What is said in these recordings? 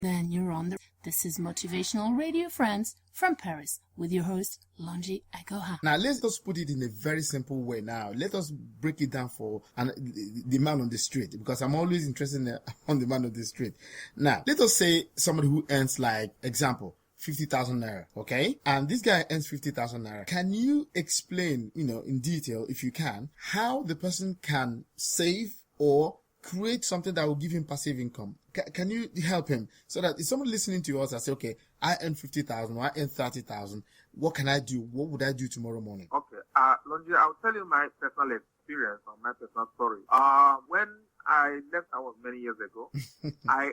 Then you're on the... This is Motivational Radio Friends from Paris with your host, Lonji Agoha. Now, let's just put it in a very simple way now. Let us break it down for the man on the street, because I'm always interested on the man on the street. Now, let us say somebody who earns, like, example, 50,000 naira, okay? And this guy earns 50,000 naira. Can you explain, in detail, if you can, how the person can save or create something that will give him passive income? Can you help him so that if someone listening to us and say, okay, I earn 50,000 or I earn 30,000, what can I do? What would I do tomorrow morning? Okay, Lonji, I'll tell you my personal experience or my personal story. When I left, I was many years ago. I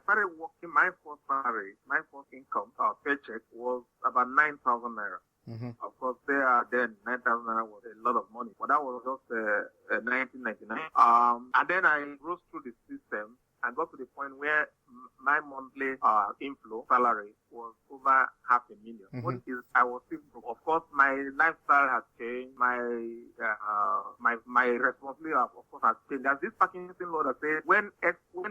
started working. My first salary, my first income, paycheck was about 9,000 naira. Mm-hmm. Of course, then 9,000 naira was a lot of money, but that was just 1999. And then I rose through the system and got to the point where my monthly inflow salary was over 500,000. Mm-hmm. What is I was still broke. Of course, my lifestyle has changed. My responsibility of course has changed. There's this Parkinson law that says when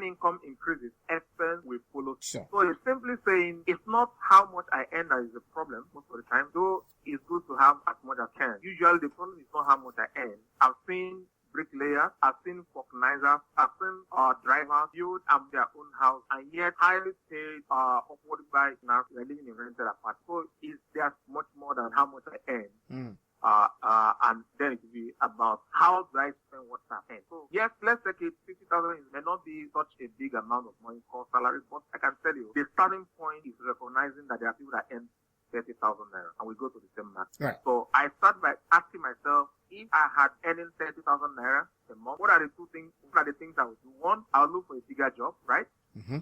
income increases, expense will follow. Sure. So it's simply saying it's not how much I earn that is the problem most of the time. Though it's good to have as much as I can. Usually the problem is not how much I earn. I've seen bricklayers, I've seen vulcanizers, I've seen drivers build their own house and yet highly paid upward by now they're living in rented apartment. So there's much more than how much I earn. And then it will be about how do I spend what I earn. So yes, let's take it 50,000 may not be such a big amount of money called salary, but I can tell you the starting point is recognizing that there are people that earn 30,000 naira and we go to the same market. Right. So I start by asking myself, if I had earning 30,000 naira a month, what are the things I would do? One, I'll look for a bigger job, right? Mm-hmm.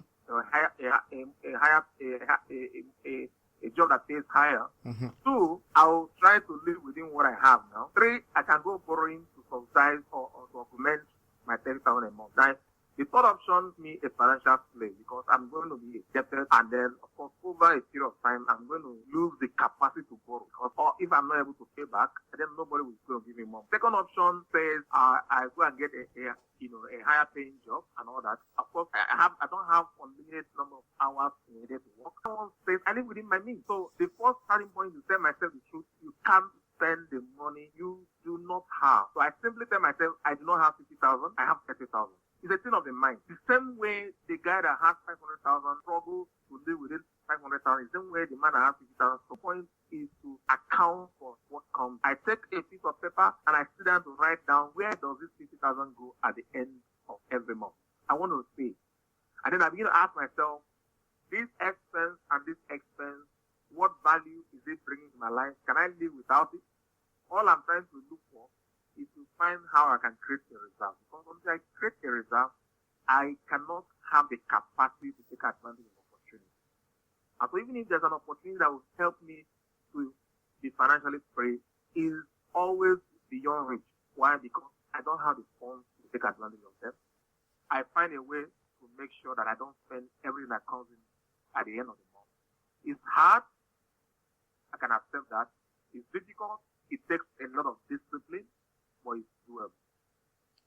A job that pays higher. Mm-hmm. Two, I'll try to live within what I have now. Three, I can go borrowing to subsidize or to augment my 30,000 a month. Now, the third option me a financial slave because I'm going to be indebted and then, of course, over a period of time, I'm going to lose the capacity to borrow because if I'm not able to pay back, then nobody will go and give me more. Second option says I go and get a higher paying job and all that. Of course, I don't have unlimited number of hours needed to work. Someone says I live within my means. So the first starting point is to tell myself the truth. You can't spend the money you do not have. So I simply tell myself I do not have 50,000. I have 30,000. It's a thing of the mind. The same way the guy that has 500,000 struggles to live within 500,000, the same way the man that has 50,000. The point is to account for what comes. I take a piece of paper and I sit down to write down where does this 50,000 go at the end of every month. I want to see. And then I begin to ask myself, this expense and this expense, what value is it bringing to my life? Can I live without it? All I'm trying to look for is to find how I can create a reserve. Because once I create a reserve, I cannot have the capacity to take advantage of opportunity. And so even if there's an opportunity that will help me to be financially free, is always beyond reach. Why? Because I don't have the funds to take advantage of them. I find a way to make sure that I don't spend everything that comes in at the end of the month. It's hard. I can accept that. It's difficult. It takes a lot of discipline.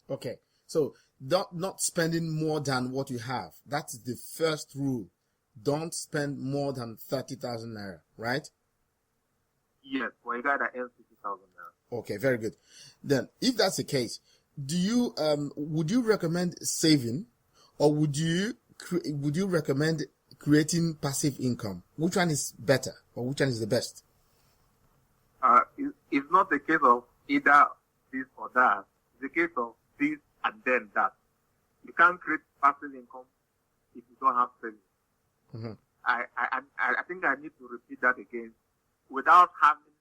Okay, so not spending more than what you have. That's the first rule. Don't spend more than 30,000 naira, right? Yes, for a guy that earns 50,000 naira. Okay, very good. Then, if that's the case, would you recommend saving, or would you recommend creating passive income? Which one is better, or which one is the best? It's not a case of either this or that. It's a case of this and then that. You can't create passive income if you don't have savings. Mm-hmm. I think I need to repeat that again. Without having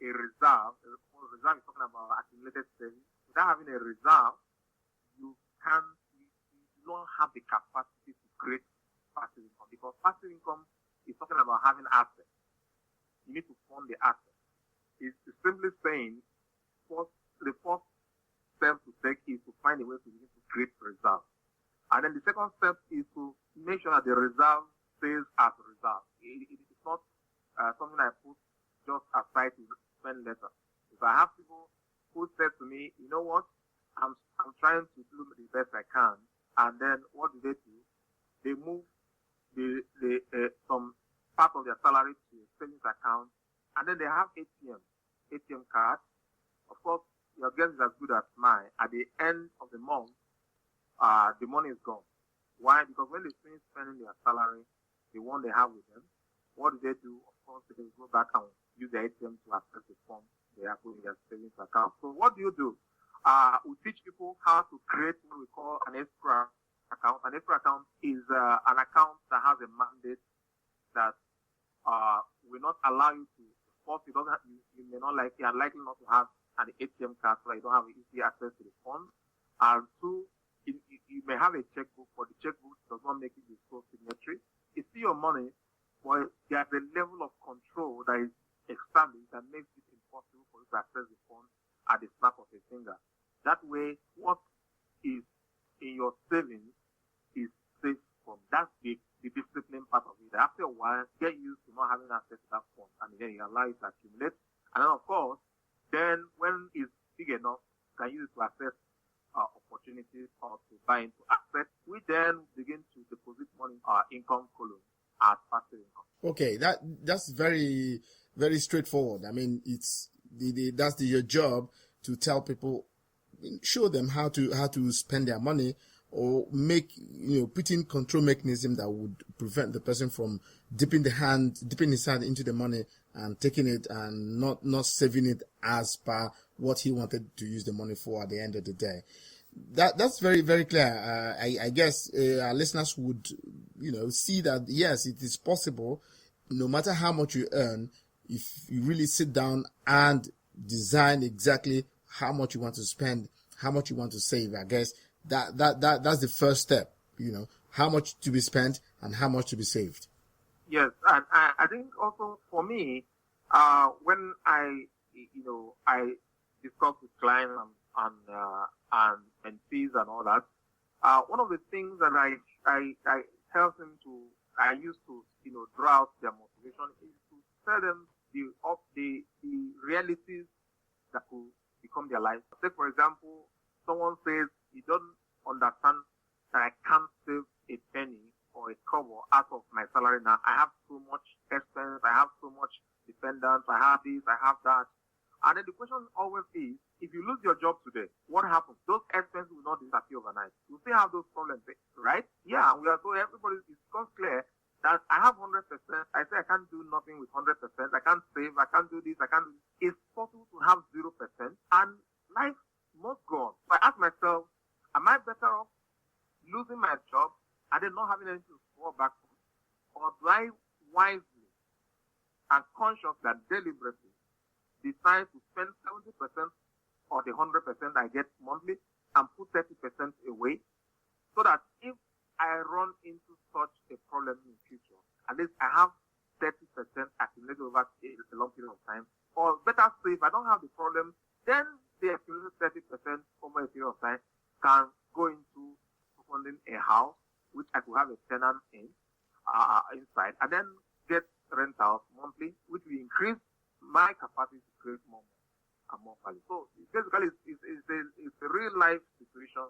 a reserve, reserve is talking about accumulated savings. Without having a reserve, you don't have the capacity to create passive income because passive income is talking about having assets. You need to fund the assets. It's simply saying the first step to take is to find a way to begin to create reserve. And then the second step is to make sure that the reserve stays as a reserve. It is not something I put just aside to spend later. If I have people who said to me, you know what, I'm trying to do the best I can, and then what do? They move of their salary to a savings account, and then they have ATM card. Of course, your guess is as good as mine. At the end of the month, the money is gone. Why? Because when they finish spending their salary, the one they have with them, what do? Of course, they go back and use the ATM to access the funds they have in their savings account. So what do? We teach people how to create what we call an escrow account. An escrow account is an account that has a mandate that will not allow you to. Of course, you may not like. You are likely not to have an ATM card, so you don't have easy access to the funds. And two, you may have a checkbook, but the checkbook does not make it a sole signatory. It's still your money, but there's a level of control that is established that makes it impossible for you to access the funds at the snap of a finger. That way, what is in your savings is safe from. That's the discipline part of it. After a while, get used to not having access to that fund, and then you allow it to accumulate. And then, of course, then when it's big enough, you can use it to access opportunities or to buy into assets. We then begin to deposit money in our income column as passive income. Okay, that's very, very straightforward. I mean, it's your job to tell people, show them how to spend their money, or put in control mechanism that would prevent the person from dipping his hand into the money and taking it and not saving it as per what he wanted to use the money for at the end of the day. That's very, very clear. I guess our listeners would, see that yes, it is possible. No matter how much you earn, if you really sit down and design exactly how much you want to spend, how much you want to save, I guess that's the first step. How much to be spent and how much to be saved. Yes, and I think also for me, when I discuss with clients and fees and all that, one of the things that I help them to, I used to draw out their motivation is to tell them the realities that could become their life. Say, for example, someone says he doesn't understand that I can't save a penny or a cover out of my salary now. I have so much expense, I have so much dependence, I have this, I have that. And then the question always is, if you lose your job today, what happens? Those expenses will not disappear overnight. You still have those problems, right? Yeah, so everybody is so clear that I have 100%. I say I can't do nothing with 100%. I can't save. I can't do this. I can't do this. It's possible to have 0%, and life must go on. So I ask myself, am I better off losing my job and then not having anything to fall back on? Or do I wisely and consciously and deliberately decide to spend 70% or the 100% I get monthly and put 30% away, so that if I run into such a problem in the future, at least I have 30% accumulated over a long period of time, or better say, if I don't have the problem, then the accumulated 30% over a period of time can go into funding a house, which I could have a tenant inside, and then get rentals monthly, which will increase my capacity to create more and more value. So basically, it's a real life situation.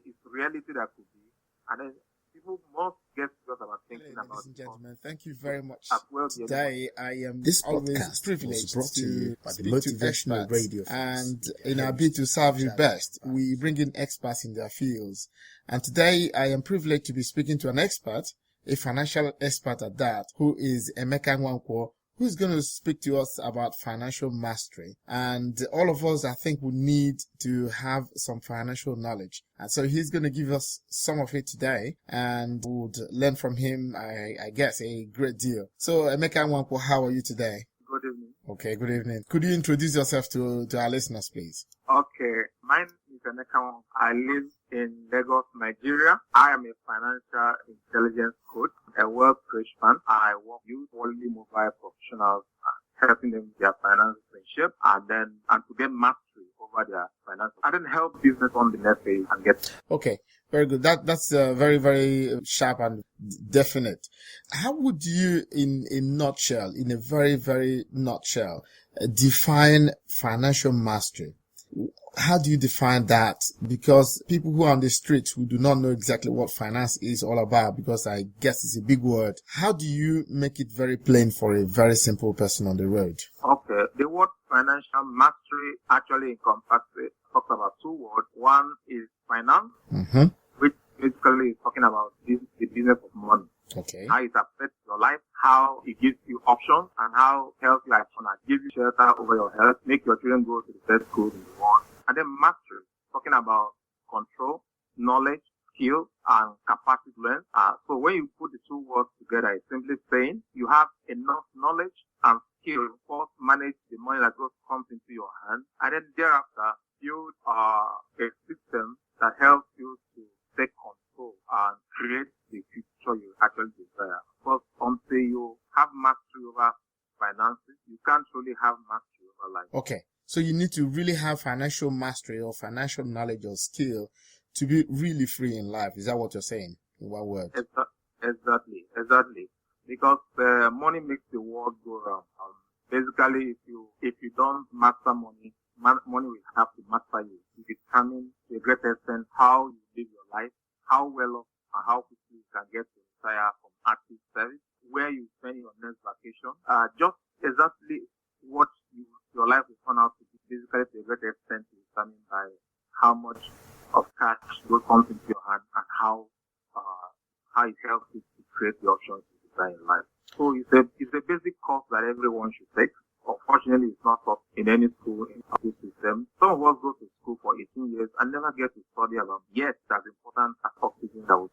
It's reality that could be, and then people must get serious about thinking about. Ladies and gentlemen, thank you very much. Well, today, I am this always podcast privileged was brought to you by the speak to Motivational experts. Radio. And in our bid to serve you best, we bring in experts in their fields. And today, I am privileged to be speaking to an expert, a financial expert at that, who is Emeka Nwankwo, who's going to speak to us about financial mastery. And all of us, I think, would need to have some financial knowledge. And so he's going to give us some of it today, and we would learn from him, I guess, a great deal. So, Emeka Nwankwo, how are you today? Good evening. Okay, good evening. Could you introduce yourself to our listeners, please? Okay, my name is Emeka Nwankwo. I live in Lagos, Nigeria. I am a financial intelligence coach, a wealth creation. I work with only mobile professionals, helping them with their finances in shape, and to get mastery over their finances, and then help business on the next phase and get. Okay, very good. That's very, very sharp and definite. How would you, in a very, very nutshell, define financial mastery? How do you define that? Because people who are on the street who do not know exactly what finance is all about, because I guess it's a big word, how do you make it very plain for a very simple person on the road? Okay, the word financial mastery actually encompasses, talks about two words. One is finance, which basically is talking about the business of money. Okay. How it affects your life, how it gives you options, and how health like gives you shelter over your health, make your children go to the best school in the world. And then mastery, talking about control, knowledge, skill, and capacity to learn. So when you put the two words together, it's simply saying you have enough knowledge and skill to first manage the money that just comes into your hand, and then thereafter build a system that helps you to take control and create the future you actually desire. Because until you have mastery over finances, you can't truly have mastery over life. Okay. So you need to really have financial mastery or financial knowledge or skill to be really free in life. Is that what you're saying? In one word? Exactly. Because money makes the world go round. Basically, if you don't master money, money will have to master you. You determine to a great extent how you live your life, how well off and how quickly you can get to retire from active service, where you spend your next vacation. Just exactly what your life will turn out to be, basically to a great extent determined by how much of cash comes into your hand and how it helps you to create the options you desire in life. So it's a basic course that everyone should take. Unfortunately, it's not taught in any school in our system. Some of us go to school for 18 years and never get to study about yet that's important as oxygen that would.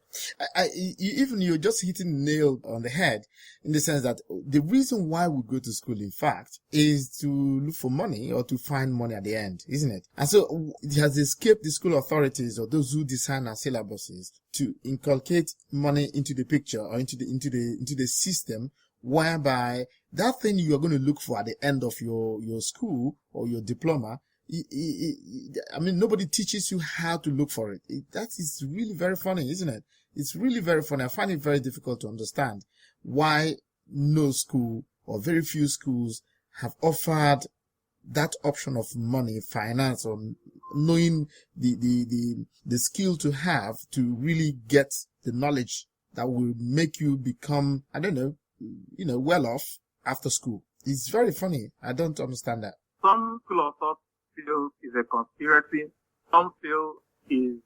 You're just hitting the nail on the head in the sense that the reason why we go to school, in fact, is to look for money or to find money at the end, isn't it? And so it has escaped the school authorities or those who design our syllabuses to inculcate money into the picture or into the system, whereby that thing you're going to look for at the end of your school or your diploma, I mean, nobody teaches you how to look for it. That is really very funny, isn't it? It's really very funny. I find it very difficult to understand why no school or very few schools have offered that option of money, finance, or knowing the skill to have to really get the knowledge that will make you become, I don't know, well off after school. It's very funny. I don't understand that. Some school of thought feel is a conspiracy. Some feel is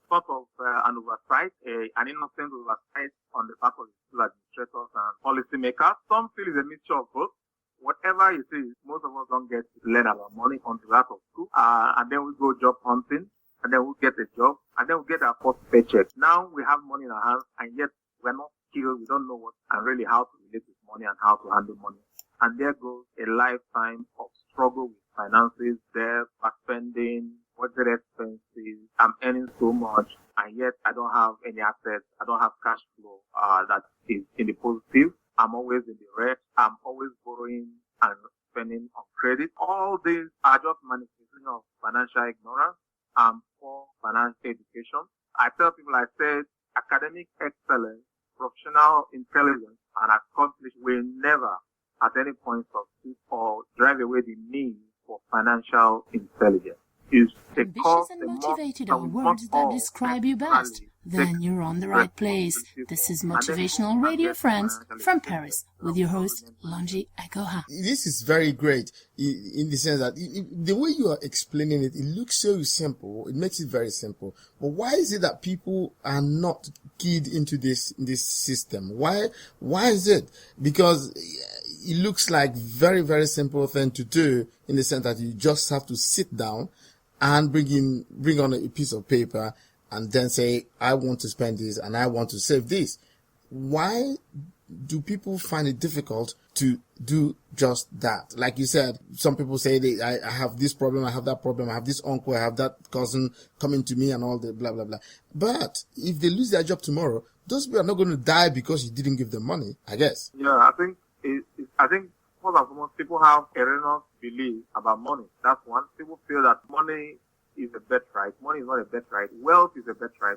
sort of an oversight, an innocent oversight on the part of the school administrators and policymakers. Some feel is a mixture of both. Whatever it is, most of us don't get to learn about money until out of school. And then we go job hunting, and then we get a job, and then we get our first paycheck. Now we have money in our hands, and yet we're not skilled. We don't know what and really how to relate with money and how to handle money. And there goes a lifetime of struggle with finances, debt, spending, budget expenses. I'm earning so much, and yet I don't have any assets. I don't have cash flow that is in the positive. I'm always in the red. I'm always borrowing and spending on credit. All these are just manifestations of financial ignorance and poor financial education. I tell people, I said, academic excellence, professional intelligence, and accomplishment will never at any point substitute or drive away the need for financial intelligence. Ambitious and motivated are words that describe you best. Then you're on the right place. This is Motivational Radio Friends from Paris with your host, Lonji Agoha. This is very great in the sense that the way you are explaining it, it looks so simple. It makes it very simple. But why is it that people are not keyed into this system? Why is it? Because it looks like very, very simple thing to do in the sense that you just have to sit down and bring on a piece of paper and then say, I want to spend this and I want to save this. Why do people find it difficult to do just that? Like you said, some people say I have this problem, I have that problem, I have this uncle, I have that cousin coming to me and all the blah, blah, blah. But if they lose their job tomorrow, those people are not going to die because you didn't give them money, I guess. Yeah, I think first and foremost, people have erroneous belief about money. That's one. People feel that money is a birthright. Money is not a birthright. Wealth is a birthright.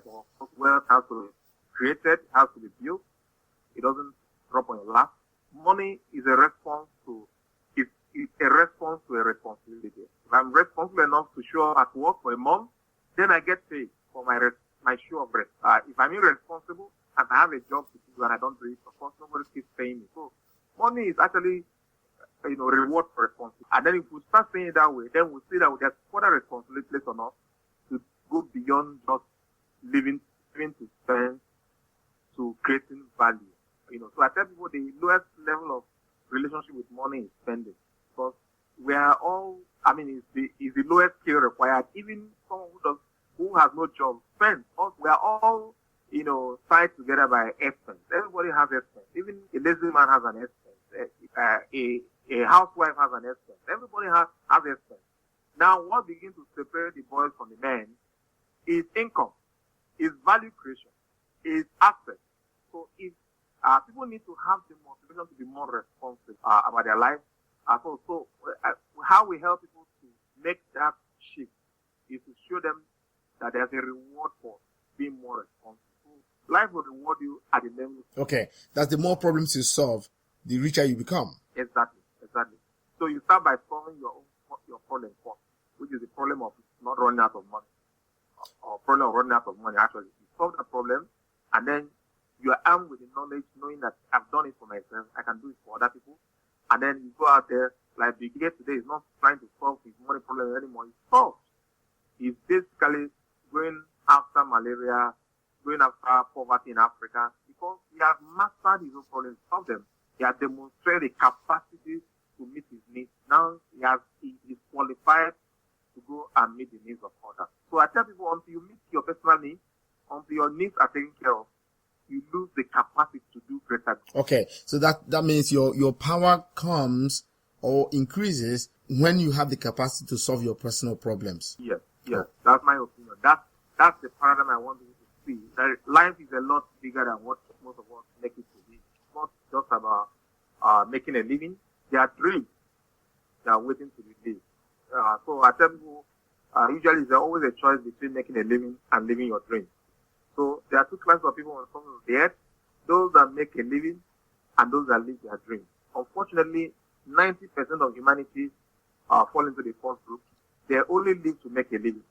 Wealth has to be created, has to be built. It doesn't drop on your lap. Money is a response to a responsibility. If I'm responsible enough to show up at work for a month, then I get paid for my show of rest. If I'm irresponsible and I have a job to do and I don't do it, of course, nobody keeps paying me. So money is actually, reward for responsibility. And then if we start saying it that way, then we see that there's further responsibility placed on us to go beyond just living to spend to creating value. So I tell people the lowest level of relationship with money is spending, because we are all, it's the lowest skill required. Even someone who has no job spends. We are all, tied together by expense. Everybody has expense. Even a lazy man has an expense. A housewife has an expense. Everybody has expense. Now, what begins to separate the boys from the men is income, is value creation, is assets. So if people need to have the motivation to be more responsible about their life, so how we help people to make that shift is to show them that there's a reward for being more responsible. So life will reward you at the level. Okay, that's the more problems you solve, the richer you become. Exactly. So you start by solving your problem first, which is the problem of not running out of money, or problem of running out of money. Actually, you solve the problem, and then you are armed with the knowledge, knowing that I've done it for myself, I can do it for other people. And then you go out there, like Bill Gates today is not trying to solve his money problem anymore. He's solved. He's basically going after malaria, going after poverty in Africa, because he has mastered his own problems, solved them. He has demonstrated the capacity to meet his needs. Now he is qualified to go and meet the needs of others. So I tell people, until you meet your personal needs, until your needs are taken care of, you lose the capacity to do greater good. Okay, so that means your power comes or increases when you have the capacity to solve your personal problems. Yes, that's my opinion. That's the paradigm I want you to see. That life is a lot bigger than what most of us make it to be. It's not just about making a living. There are dreams that are waiting to be lived. So I tell people, usually there's always a choice between making a living and living your dreams. So there are two classes of people on the earth: those that make a living and those that live their dreams. Unfortunately, 90% of humanity fall into the first group. They only live to make a living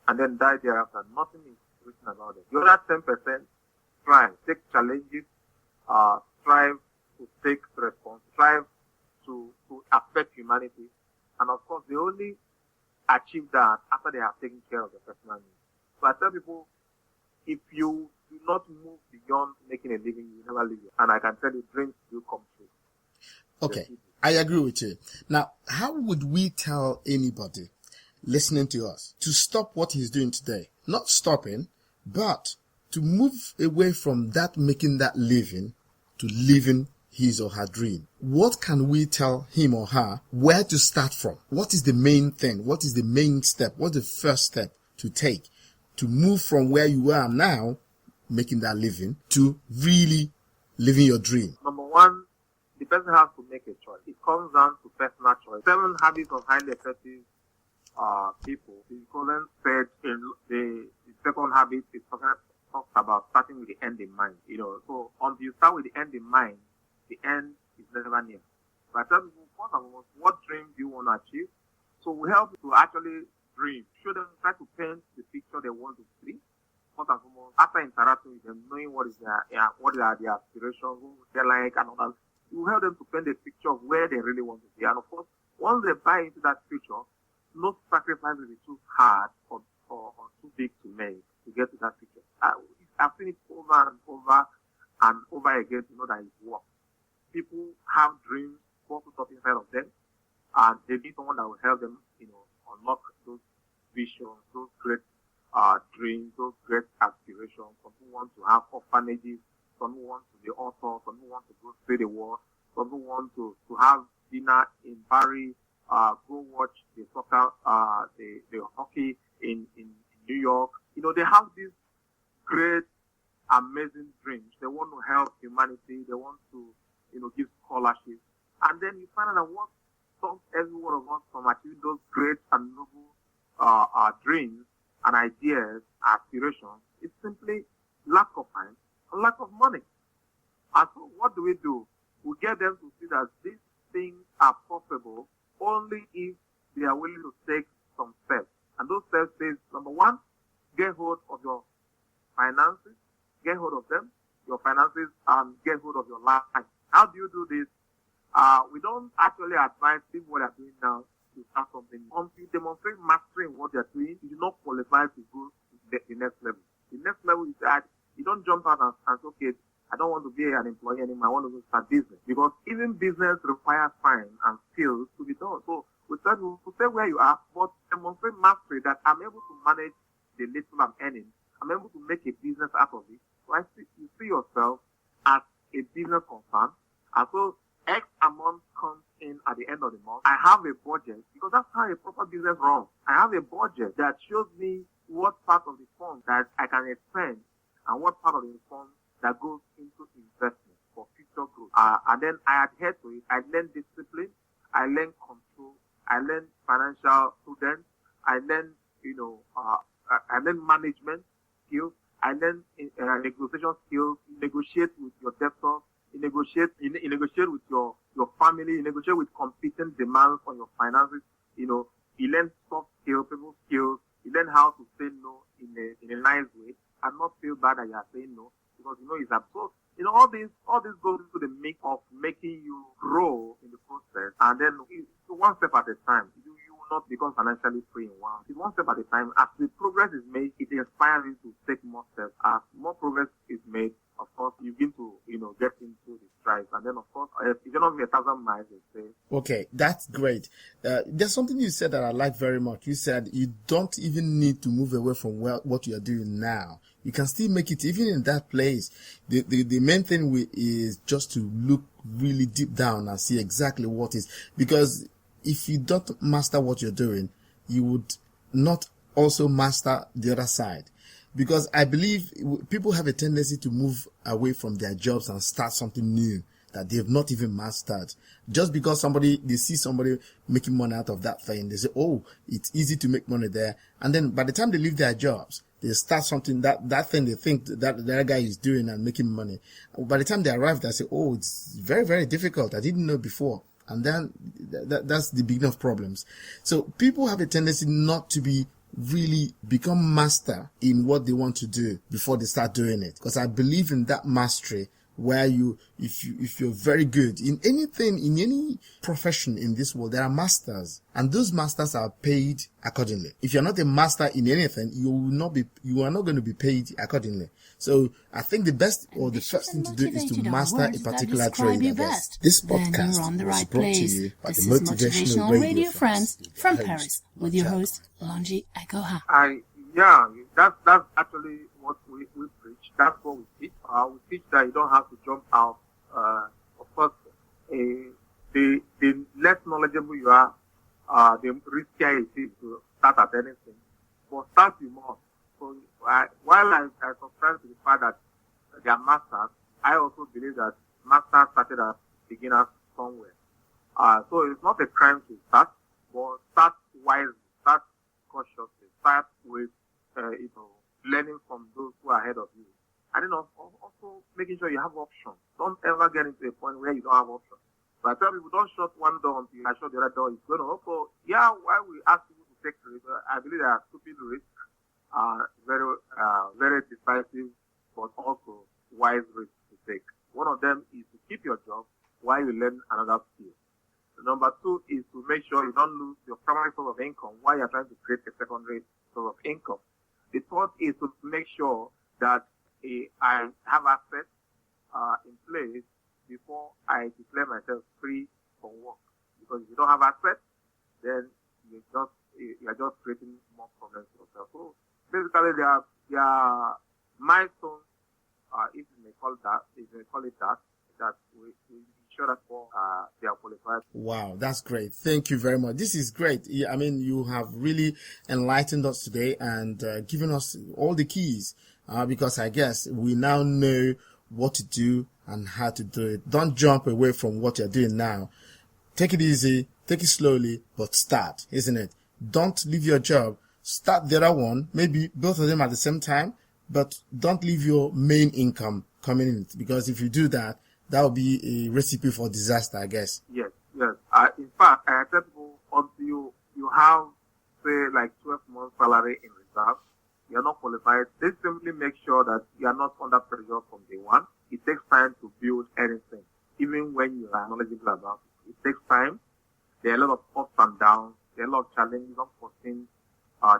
and then die thereafter. Nothing is written about them. The other 10% strive, take challenges, strive to take response, strive to affect humanity. And of course, they only achieve that after they have taken care of their personal needs. So I tell people, if you do not move beyond making a living, you never live it. And I can tell you, dreams will come true. Okay, I agree with you. Now, how would we tell anybody listening to us to stop what he's doing today? Not stopping, but to move away from that making that living to living his or her dream. What can we tell him or her where to start from? What is the main thing? What is the main step? What's the first step to take to move from where you are now, making that living, to really living your dream? Number one, the person has to make a choice. It comes down to personal choice. 7 habits of highly effective people. The Colin said in the second habit is talks about starting with the end in mind. So until you start with the end in mind, the end is never near. But I tell people, first and foremost, what dream do you want to achieve? So we help you to actually dream. Show them, try to paint the picture they want to see. First and foremost, after interacting with them, knowing what are their aspirations, who they like, and all that, you help them to paint a picture of where they really want to be. And of course, once they buy into that picture, no sacrifice will be too hard or too big to make to get to that picture. I've seen it over and over again to know that it works. People have dreams, put up inside of them, and they need someone that will help them, unlock those visions, those great dreams, those great aspirations. Some people want to have orphanages, some people want to be authors, some people want to go see the world, some people want to have dinner in Paris, go watch the soccer, the hockey in New York. They have these great, amazing dreams. They want to help humanity. They want to, give scholarships. And then you find out what stops every one of us from achieving those great and noble dreams and ideas, aspirations. It's simply lack of time and lack of money. And so what do? We get them to see that these things are possible only if they are willing to take some steps. And those steps is, number one, get hold of your finances, get hold of them, your finances, and get hold of your life. How do you do this? We don't actually advise people what they're doing now to start something. Once you demonstrate mastery in what you're doing, you do not qualify to go to the next level. The next level is that you don't jump out and say, okay, I don't want to be an employee anymore. I want to go start business. Because even business requires time and skills to be done. So we stay where you are, but demonstrate mastery that I'm able to manage the little I'm earning. I'm able to make a business out of it. So you see yourself as a business concern. And so X amount comes in at the end of the month. I have a budget because that's how a proper business runs. I have a budget that shows me what part of the fund that I can expend and what part of the fund that goes into investment for future growth. And then I adhere to it. I learn discipline. I learn control. I learn financial prudence. I learn, I learn management skills. I learn negotiation skills. You negotiate with your debtors. You negotiate with your family. You negotiate with competing demands on your finances. You learn soft skills, people skills. You learn how to say no in a nice way and not feel bad that you are saying no because it's absurd. All this goes into the mix of making you grow in the process, and then one step at a time. You will not become financially free in one. It's one step at a time. As the progress is made, it inspires you to take more steps. As more progress is made, of course, you begin to get into the strides, and then of course, if you're not 1,000 miles, they say. Okay, that's great. There's something you said that I like very much. You said you don't even need to move away from what you are doing now. You can still make it even in that place. The main thing is just to look really deep down and see exactly what is. Because if you don't master what you're doing, you would not also master the other side. Because I believe people have a tendency to move away from their jobs and start something new that they've not even mastered. Just because they see somebody making money out of that thing, they say, oh, it's easy to make money there. And then by the time they leave their jobs, they start something that thing they think that the other guy is doing and making money. By the time they arrive, they say, oh, it's very, very difficult. I didn't know before. And then that's the beginning of problems. So people have a tendency not to really become master in what they want to do before they start doing it. Because I believe in that mastery where if you're very good in anything, in any profession in this world, there are masters, and those masters are paid accordingly. If you're not a master in anything, you are not going to be paid accordingly. So I think the best or the first thing to do is to master a particular trade, I guess. This podcast was brought to you by the Motivational Radio Friends from Paris with your host, Lonji Agoha. That's actually what we preach. That's what we teach. We teach that you don't have to jump out. Of course, the less knowledgeable you are, the riskier it is to start at anything. But start you must. So while I subscribe to the fact that they are masters, I also believe that masters started as beginners somewhere. So it's not a crime to start, but start wisely, start cautiously, start with learning from those who are ahead of you. And then also making sure you have options. Don't ever get into a point where you don't have options. So I tell people, don't shut one door until I shut the other door. It's going to open. Yeah, why we ask people to take risks, I believe there are stupid risks, very, very decisive, but also wise risks to take. One of them is to keep your job while you learn another skill. Number two is to make sure you don't lose your primary source of income while you're trying to create a secondary source of income. The third is to make sure that I have assets in place before I declare myself free for work. Because if you don't have assets, then you're just creating more problems for yourself. So basically, there are milestones, if you may call it that, that we ensure that they are qualified. Wow, that's great. Thank you very much. This is great. I mean, you have really enlightened us today and given us all the keys because I guess we now know what to do and how to do it. Don't jump away from what you're doing now. Take it easy, take it slowly, but start, isn't it? Don't leave your job. Start the other one, maybe both of them at the same time, but don't leave your main income coming in, because if you do that, that will be a recipe for disaster, I guess. Yes. In fact, I tell people until you have, say, like 12 months salary in reserve, you're not qualified. This simply makes sure that you are not under pressure from day one. It takes time to build anything, even when you are knowledgeable about it. It takes time. There are a lot of ups and downs. There are a lot of challenges, unforeseen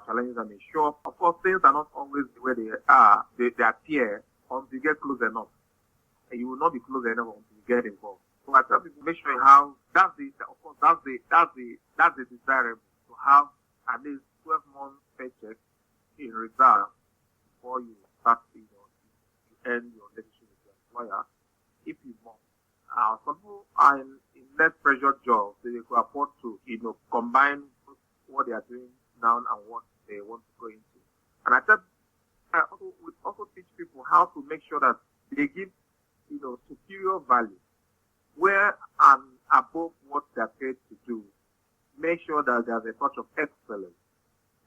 challenges that may show up. Of course, things are not always the way they are. They appear until you get close enough. And you will not be close enough until you get involved. So I tell people, make sure you have, that's the desirable to have at least 12 months paycheck in reserve before you start, you end your relationship with your employer, if you want. Some people are in less pressure jobs, so they could afford to, combine what they are doing now and what they want to go into. And I also teach people how to make sure that they give, superior value, where and above what they're paid to do. Make sure that there's a touch of excellence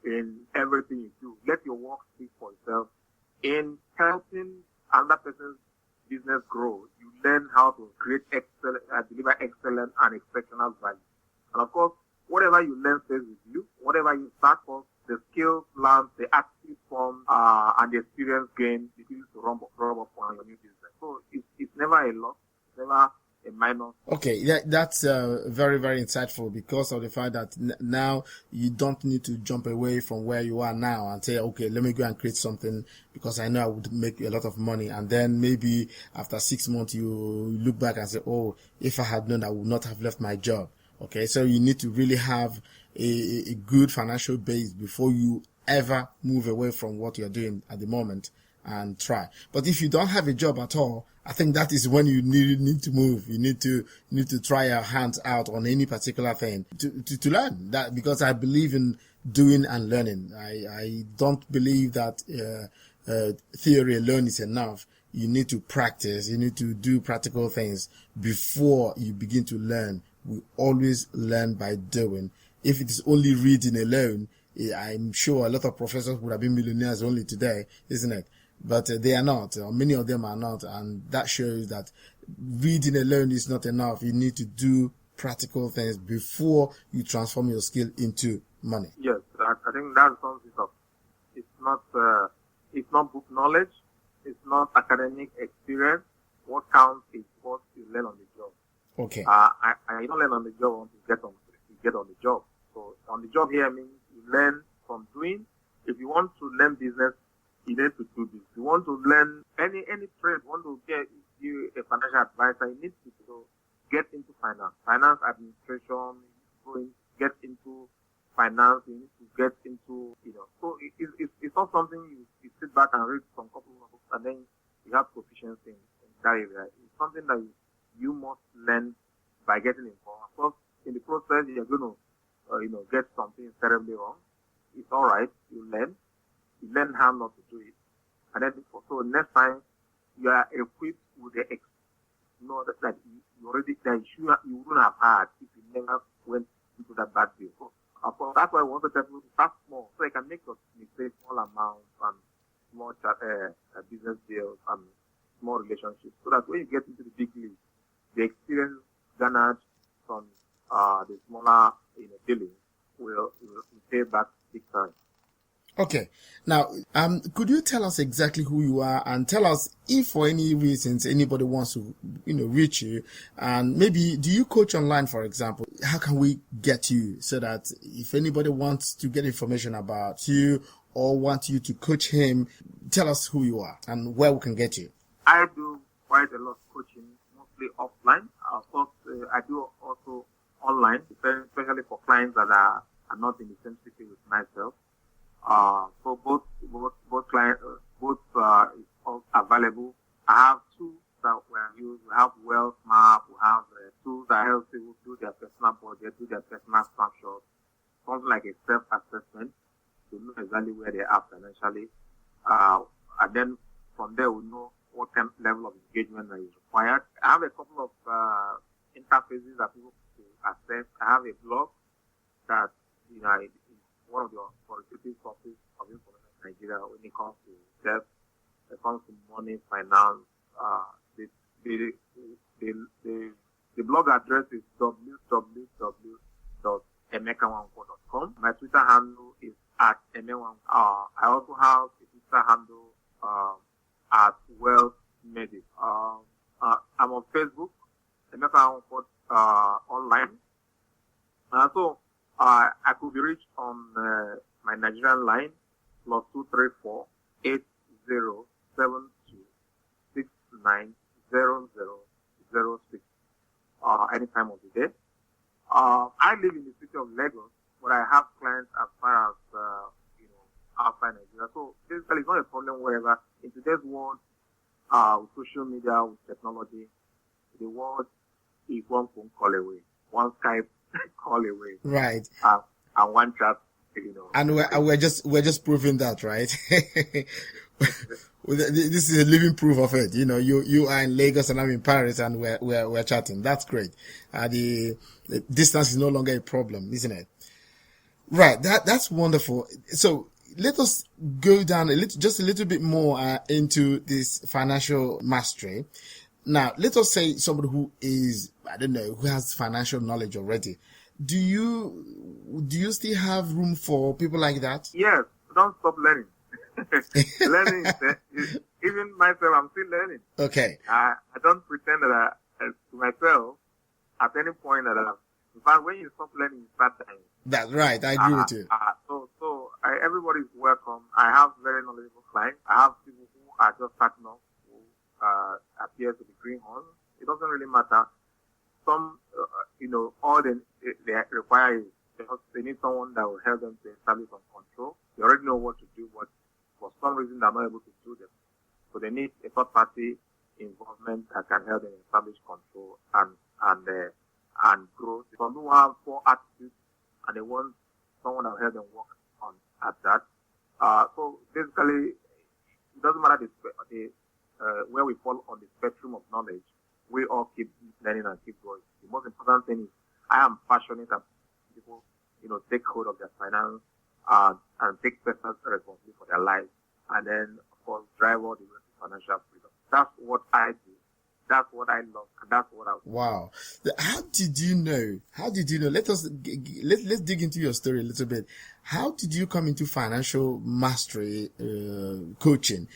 in everything you do. Let your work speak for itself. In helping another person's business grow, you learn how to create deliver excellent and exceptional value. And of course, whatever you learn stays with you. Whatever you start for, the skills learned, the attitude formed, and the experience gained begins to rub off on your new business. So it's never a loss, never a minus. Okay, that's very, very insightful, because of the fact that now you don't need to jump away from where you are now and say, okay, let me go and create something because I know I would make a lot of money. And then maybe after 6 months, you look back and say, oh, if I had known, I would not have left my job. Okay, so you need to really have a good financial base before you ever move away from what you're doing at the moment and try. But if you don't have a job at all, I think that is when you need to move. You need to try your hands out on any particular thing to learn that, because I believe in doing and learning. I don't believe that theory alone is enough. You need to practice. You need to do practical things before you begin to learn. We always learn by doing. If it is only reading alone, I'm sure a lot of professors would have been millionaires only today, isn't it? But they are not, or many of them are not, and that shows that reading alone is not enough. You need to do practical things before you transform your skill into money. Yes, I think that sums it up. It's not book knowledge, it's not academic experience. What counts is what you learn on the job. Okay. I don't learn on the job until you get on the job. So on the job here means you learn from doing. If you want to learn business, you need to do this. If you want to learn any trade, want to get you a financial advisor, you need to get into finance administration, get into finance, you need to get into, so it's not something you sit back and read some couple of books and then you have proficiency in that area. It's something that you must learn by getting involved. Of course, in the process, you're going to, get something terribly wrong. It's all right. You learn how not to do it. And then, so next time, you are equipped with the that you already, that you wouldn't have had if you never went into that bad deal. So, of course, that's why I want to tell people to start small, so you can make your mistakes, small amounts and small business deals and small relationships, so that when you get into the big league, the experience garnered from the smaller dealings will pay back big time. Okay. Now, could you tell us exactly who you are and tell us if for any reasons anybody wants to, reach you, and maybe do you coach online, for example? How can we get you so that if anybody wants to get information about you or want you to coach him, tell us who you are and where we can get you? I do quite a lot of coaching, mostly offline. Of course, I do also online, especially for clients that are not in the same city with myself. So both clients, available. I have tools that we use. We have Wealth Map. We have tools that help people do their personal budget, do their personal snapshot, something like a self-assessment to know exactly where they are financially. And then from there, we know what kind of level of engagement that is required. I have a couple of interfaces that people can access. I have a blog that is one of the authoritative sources of information in Nigeria when it comes to debt, when it comes to money, finance. The blog address is www.emekawanko.com. My Twitter handle is at Emewan. I also have a Twitter handle at Wealth Medic. I'm on Facebook, Emeka online. So I could be reached on my Nigerian line +234 8072 690006 any time of the day. I live in the city of Lagos, but I have clients as far as outside Nigeria. So basically, it's not a problem wherever. In today's world, with social media, with technology, the world is one phone call away, one Skype call away, Right. And one chat. And we're just proving that, right? This is a living proof of it. You are in Lagos and I'm in Paris, and we're chatting. That's great. The distance is no longer a problem, isn't it? Right. That's wonderful. So let us go down just a little bit more into this financial mastery. Now, let us say somebody who has financial knowledge already. Do you still have room for people like that? Yes. Don't stop learning. Learning is even myself, I'm still learning. Okay. I don't pretend that to myself at any point that in fact, when you stop learning, you start dying. That's right. I agree with you. So everybody is welcome. I have very knowledgeable clients. I have people who are just starting off, who appear to be greenhorns. It doesn't really matter. Some, all they require is they need someone that will help them to establish some control. They already know what to do, but for some reason they're not able to do them. So they need a third party involvement that can help them establish control and growth. Some who have poor attitudes and they want someone that will help them work on at that. So basically, it doesn't matter where we fall on the spectrum of knowledge. We all keep learning and keep growing. The most important thing is I am passionate that people, take hold of their finance and take personal responsibility for their lives, and then of course drive all the way to financial freedom. That's what I do. That's what I love, and that's what I. Wow! How did you know? Let's dig into your story a little bit. How did you come into financial mastery coaching?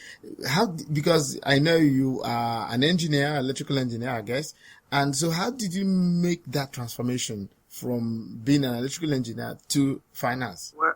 Because I know you are an engineer, electrical engineer, I guess. And so, how did you make that transformation from being an electrical engineer to finance? Well,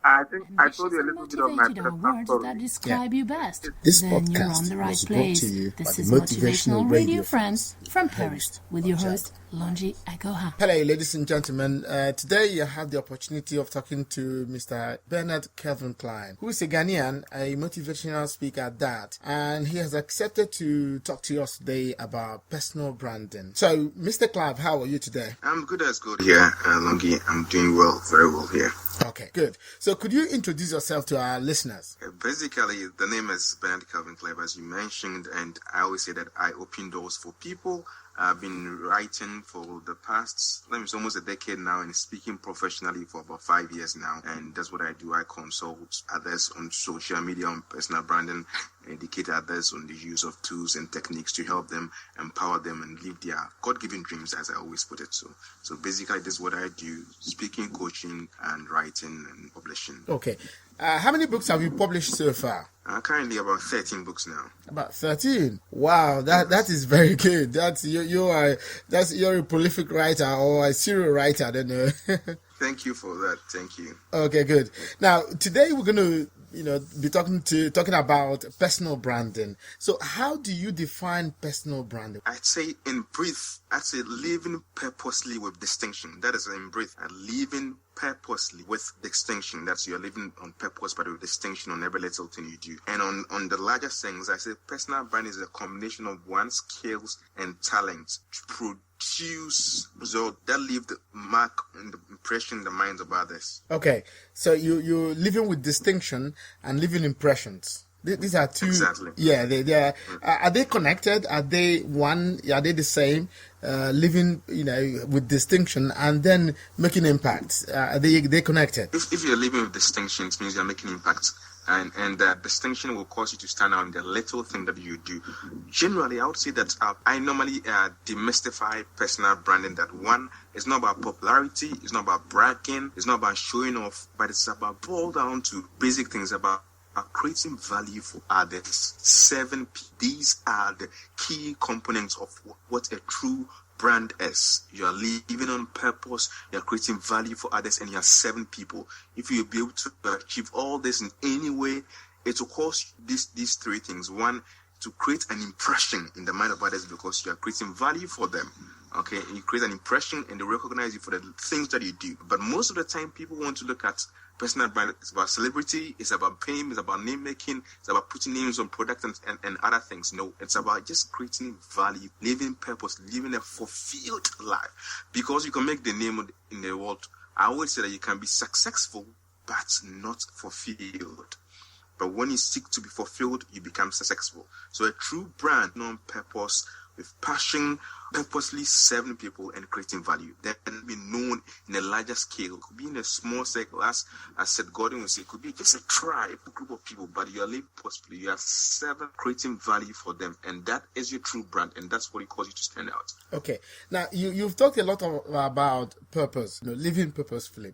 I think I told you a little bit of my Motivated are words that describe you best. This Then you're podcast on the right was brought place. to you by This the is Motivational Motivational Radio Radio Friends from Paris with your host, Lonji Agoha. Hello, ladies and gentlemen. Today you have the opportunity of talking to Mr. Bernard Kelvin Klein, who is a Ghanaian, a motivational speaker at that, and he has accepted to talk to us today about personal branding. So, Mr. Klein, how are you today? I'm good as good here, Longi. I'm doing well, very well here. Okay, good. So, could you introduce yourself to our listeners? Basically, the name is Bernard Kelvin Klein, as you mentioned, and I always say that I open doors for people. I've been writing for the past, it's almost a decade now, and speaking professionally for about 5 years now. And that's what I do. I consult others on social media, on personal branding, educate others on the use of tools and techniques to help them, empower them, and live their God-given dreams, as I always put it. So basically, this is what I do: speaking, coaching, and writing and publishing. Okay. How many books have you published so far? Currently about 13 books now. About 13. Wow, that is very good. You're a prolific writer or a serial writer, I don't know. Thank you for that. Thank you. Okay, good. Now, today we're going to be talking about personal branding. So how do you define personal branding? I'd say in brief, living purposely with distinction. That is in brief. And living purposely with distinction. That's you're living on purpose, but with distinction on every little thing you do. And on the larger things, I say personal brand is a combination of one's skills and talents to produce results that leave the mark and the impression in the minds of others. Okay, so you're living with distinction and leaving impressions. These are two. Exactly. Yeah, they are. Are they connected? Are they one? Are they the same? Living, with distinction and then making impact. Are they connected? If you're living with distinction, it means you're making impact. and that distinction will cause you to stand out in the little thing that you do. Generally, I would say that I normally demystify personal branding. That one, it's not about popularity, it's not about bragging, it's not about showing off, but it's about boil down to basic things about creating value for others. 7 P. These are the key components of what a true brand is. You are living on purpose, you are creating value for others, and you are 7 people. If you be able to achieve all this in any way, it will cause these 3 things. One, to create an impression in the mind of others because you are creating value for them. Okay, and you create an impression and they recognize you for the things that you do. But most of the time, people want to look at personal brand. It's about celebrity, it's about fame, it's about name making, it's about putting names on products and other things. No, it's about just creating value, living purpose, living a fulfilled life. Because you can make the name in the world. I always say that you can be successful, but not fulfilled. But when you seek to be fulfilled, you become successful. So a true brand on purpose, with passion, purposely serving people and creating value. That can be known in a larger scale. It could be in a small circle, as I said, Gordon would say, it could be just a tribe, a group of people, but you are living purposefully. You are serving, creating value for them, and that is your true brand, and that's what it causes you to stand out. Okay, now you've talked a lot about purpose, living purposefully.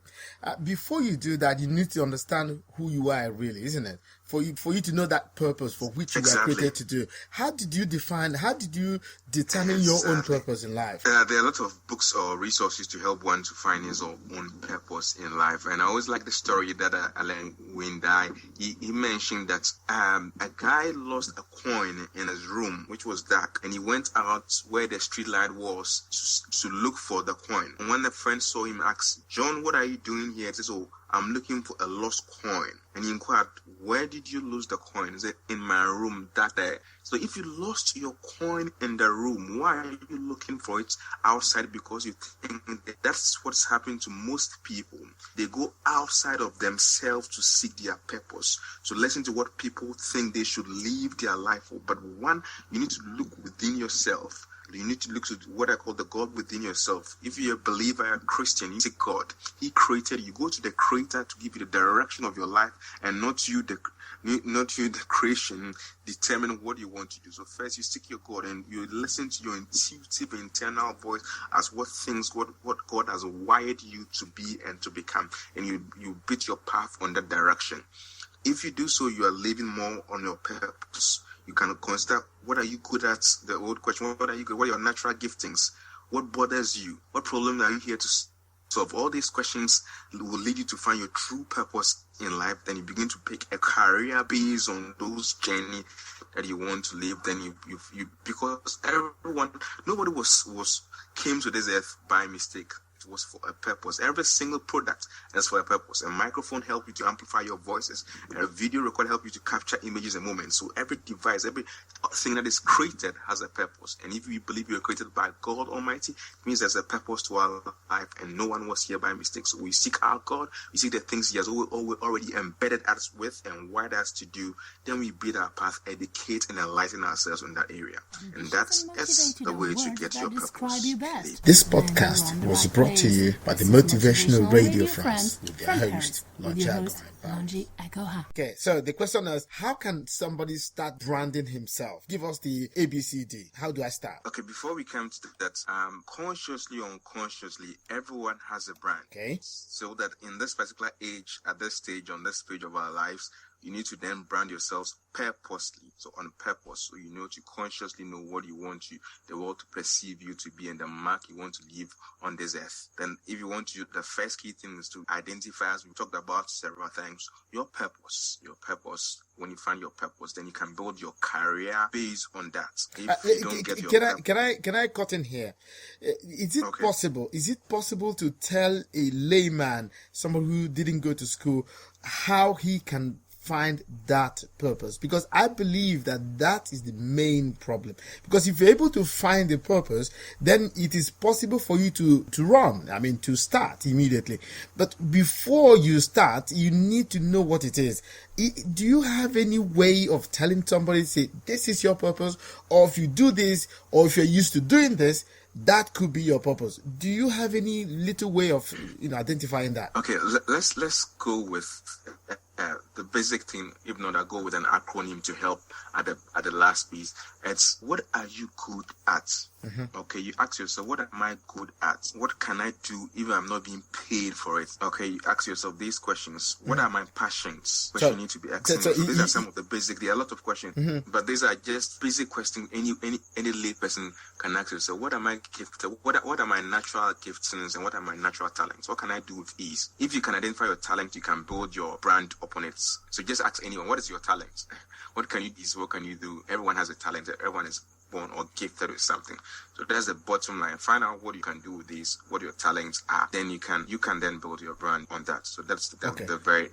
Before you do that, you need to understand who you are really, isn't it? For you to know that purpose for which you were created to do. How did you determine your own purpose in life? There are a lot of books or resources to help one to find his own purpose in life. And I always like the story that Alan Wynne died. He mentioned that a guy lost a coin in his room, which was dark, and he went out where the street light was to look for the coin. And when the friend saw him, asked, "John, what are you doing here?" He says, "Oh, I'm looking for a lost coin." And he inquired, "Where did you lose the coin?" He said, "In my room that day." So if you lost your coin in the room, why are you looking for it outside? Because you think that's what's happening to most people. They go outside of themselves to seek their purpose. So listen to what people think they should live their life for. But one, you need to look within yourself. You need to look to what I call the God within yourself. If you're a believer, a Christian, you see God. He created you. Go to the Creator to give you the direction of your life, and not you, the creation, determine what you want to do. So first, you seek your God, and you listen to your intuitive internal voice as what God has wired you to be and to become, and you build your path on that direction. If you do so, you are living more on your purpose. You can consider, what are you good at? The old question, what are you good? What are your natural giftings? What bothers you? What problem are you here to solve? All these questions will lead you to find your true purpose in life. Then you begin to pick a career based on those journey that you want to live. Then you because nobody came to this earth by mistake. It was for a purpose. Every single product is for a purpose. A microphone helps you to amplify your voices. A video recorder helps you to capture images and moments. So every device, every thing that is created has a purpose. And if you believe you were created by God Almighty, it means there's a purpose to our life, and no one was here by mistake. So we seek our God. We seek the things He has already embedded us with and wired us to do. Then we build our path, educate and enlighten ourselves in that area. And that's the way to get your purpose. This podcast was brought to you by the Motivational Radio France with their host, Lonji Agoha. Okay, so the question is, how can somebody start branding himself? Give us the ABCD. How do I start? Okay, before we come to that, consciously or unconsciously, everyone has a brand. Okay. So that in this particular age, at this stage, on this page of our lives, you need to then brand yourselves purposely. So on purpose, so you know to consciously know what you want the world to perceive you to be and the mark you want to leave on this earth. Then if you want to, the first key thing is to identify, as we talked about several times, your purpose. Your purpose. When you find your purpose, then you can build your career based on that. If you don't get your purpose, can I cut in here? Is it possible? Is it possible to tell a layman, someone who didn't go to school, how he can find that purpose? Because I believe that is the main problem. Because if you're able to find the purpose, then it is possible for you to start immediately. But before you start, you need to know what it is. Do you have any way of telling somebody, say, this is your purpose, or if you do this, or if you're used to doing this, that could be your purpose? Do you have any little way of identifying that? Okay, let's go with the basic thing. If not, I go with an acronym to help at the last piece. It's what are you good at? Okay, you ask yourself, what am I good at? What can I do even I'm not being paid for it? Okay, you ask yourself these questions. What are my passions? Question you need to be asking. So these are some of the basic. There are a lot of questions, but these are just basic questions. Any lay person can ask yourself. What am I gifted? What are my natural giftings and what are my natural talents? What can I do with ease? If you can identify your talent, you can build your brand upon it. So just ask anyone, what is your talent? What can you do? What can you do? Everyone has a talent. Everyone is born or gifted with something. So that's the bottom line. Find out what you can do with these, what your talents are. Then you can then build your brand on that. So that's the very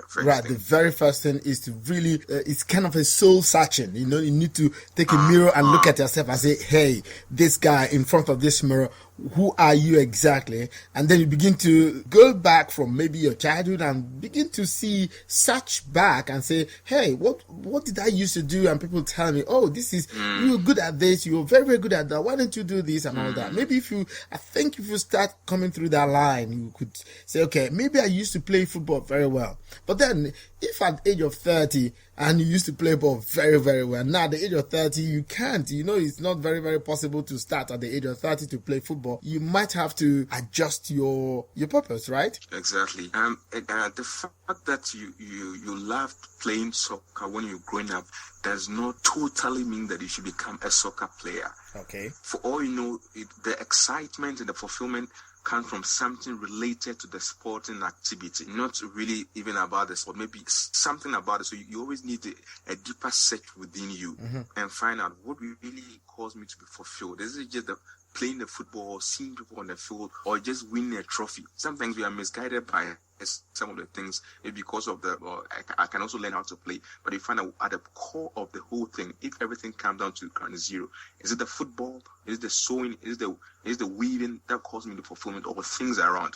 first right. thing. The very first thing is to really, it's kind of a soul searching. You know, you need to take a mirror and look at yourself and say, hey, this guy in front of this mirror, who are you exactly? And then you begin to go back from maybe your childhood and begin to search back and say, hey, what did I used to do? And people tell me, oh, this is, you were good at this, you were very, very good at that. Why don't you do this and all that? Maybe if you start coming through that line, you could say, okay, maybe I used to play football very well. But then if at the age of 30 and you used to play ball very, very well, now at the age of 30, you can't. You know, it's not very, very possible to start at the age of 30 to play football. You might have to adjust your purpose, right? Exactly. The fact that you loved playing soccer when you're growing up does not totally mean that you should become a soccer player. Okay. For all you know, the excitement and the fulfillment come from something related to the sporting activity, not really even about the sport, maybe something about it. So you always need a deeper search within you and find out what really caused me to be fulfilled. Is it just playing the football or seeing people on the field or just winning a trophy? Sometimes we are misguided by some of the things, maybe because of I can also learn how to play, but you find out at the core of the whole thing, if everything comes down to ground zero, is it the football, is it the sewing, is it the weaving that caused me the fulfillment, or things around?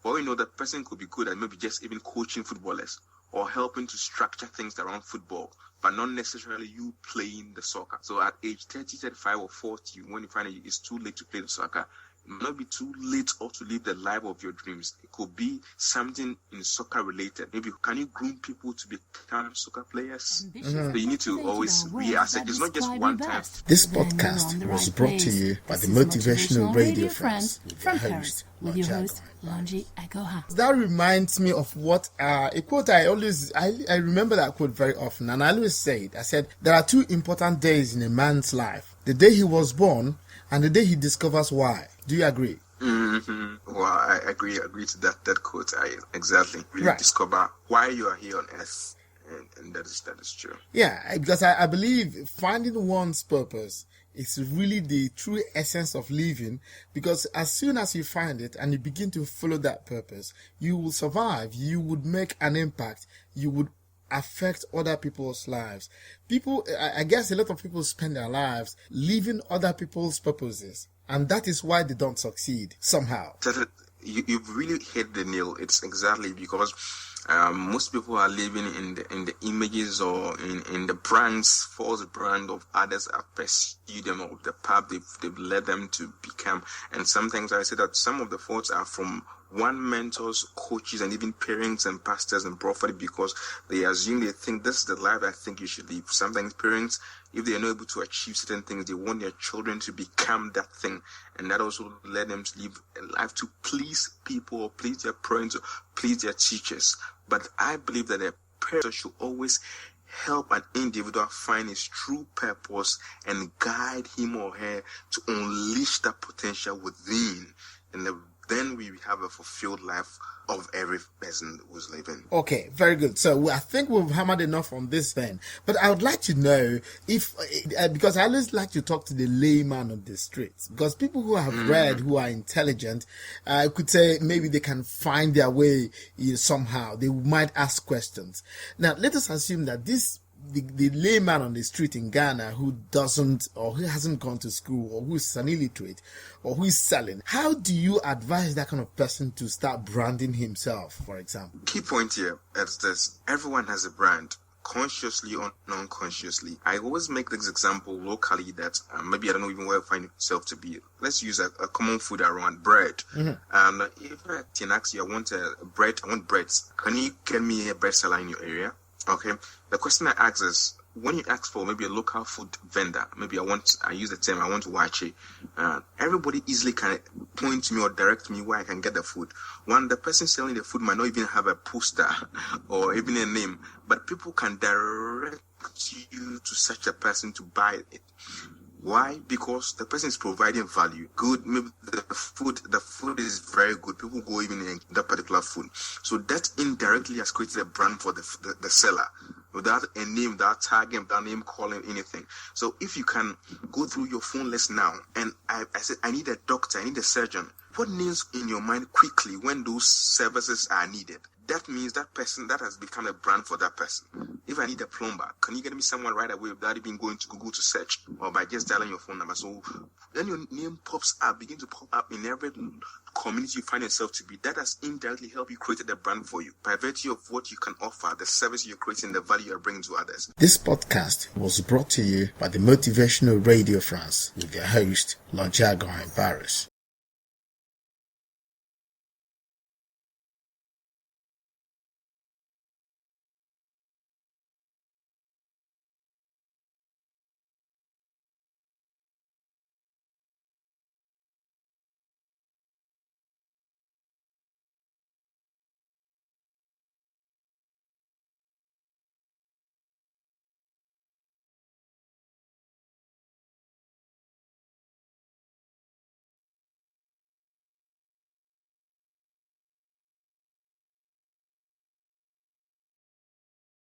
Well, you know, the person could be good at maybe just even coaching footballers or helping to structure things around football, but not necessarily you playing the soccer. So at age 30, 35 or 40, when you find out it's too late to play the soccer, it may not be too late or to live the life of your dreams. It could be something in soccer related. Maybe can you groom people to become soccer players? So you need to always reassess. It's not just one time. This podcast was brought to you by the Motivational Radio Friends from Paris with your host, Lonji Agoha. That reminds me of what a quote I remember that quote very often, and I always say it. I said, there are two important days in a man's life: the day he was born and the day he discovers why. Do you agree? Well, I agree to that quote. Exactly. Really discover why you are here on earth. And that is true. Yeah, because I believe finding one's purpose is really the true essence of living, because as soon as you find it and you begin to follow that purpose, you will survive, you would make an impact, you would affect other people's lives. I guess a lot of people spend their lives living other people's purposes, and that is why they don't succeed somehow. You've really hit the nail. It's exactly because most people are living in the images or in the brands, false brand of others have pursued them, or the path they've led them to become. And sometimes I say that some of the faults are from one mentors, coaches, and even parents and pastors and prophets, because they think this is the life I think you should live. Sometimes parents, if they are not able to achieve certain things, they want their children to become that thing, and that also led them to live a life to please people or please their parents or please their teachers. But I believe that a parent should always help an individual find his true purpose and guide him or her to unleash that potential within, and then we have a fulfilled life of every person who's living. Okay, very good. So I think we've hammered enough on this then. But I would like to know if, because I always like to talk to the layman on the streets, because people who have read, who are intelligent, could say maybe they can find their way somehow. They might ask questions. Now, let us assume that the layman on the street in Ghana who doesn't, or who hasn't gone to school, or who is an illiterate, or who is selling, how do you advise that kind of person to start branding himself, for example? Key point here is this: everyone has a brand. consciously or non-consciously. I always make this example locally that maybe I don't know even where I find itself to be. Let's use a common food around bread. And if I can ask you, I want breads. Can you get me a bread seller in your area? Okay. The question I ask is, when you ask for maybe a local food vendor, maybe I use the term, I want to watch it. Everybody easily can point to me or direct me where I can get the food. One, the person selling the food might not even have a poster or even a name, but people can direct you to such a person to buy it. Why? Because the person is providing value. Good, maybe the food is very good. People go even in that particular food. So that indirectly has created a brand for the seller. Without a name, without tagging, without name calling, anything. So if you can go through your phone list now, and I said, I need a doctor, I need a surgeon. What names in your mind quickly when those services are needed? That means that person, that has become a brand for that person. If I need a plumber, can you get me someone right away without even going to Google to search or by just dialing your phone number? So then your name pops up, begin to pop up in every community you find yourself to be. That has indirectly helped you create a brand for you by virtue of what you can offer, the service you're creating, the value you're bringing to others. This podcast was brought to you by the Motivational Radio France with your host, Lonjago Paris.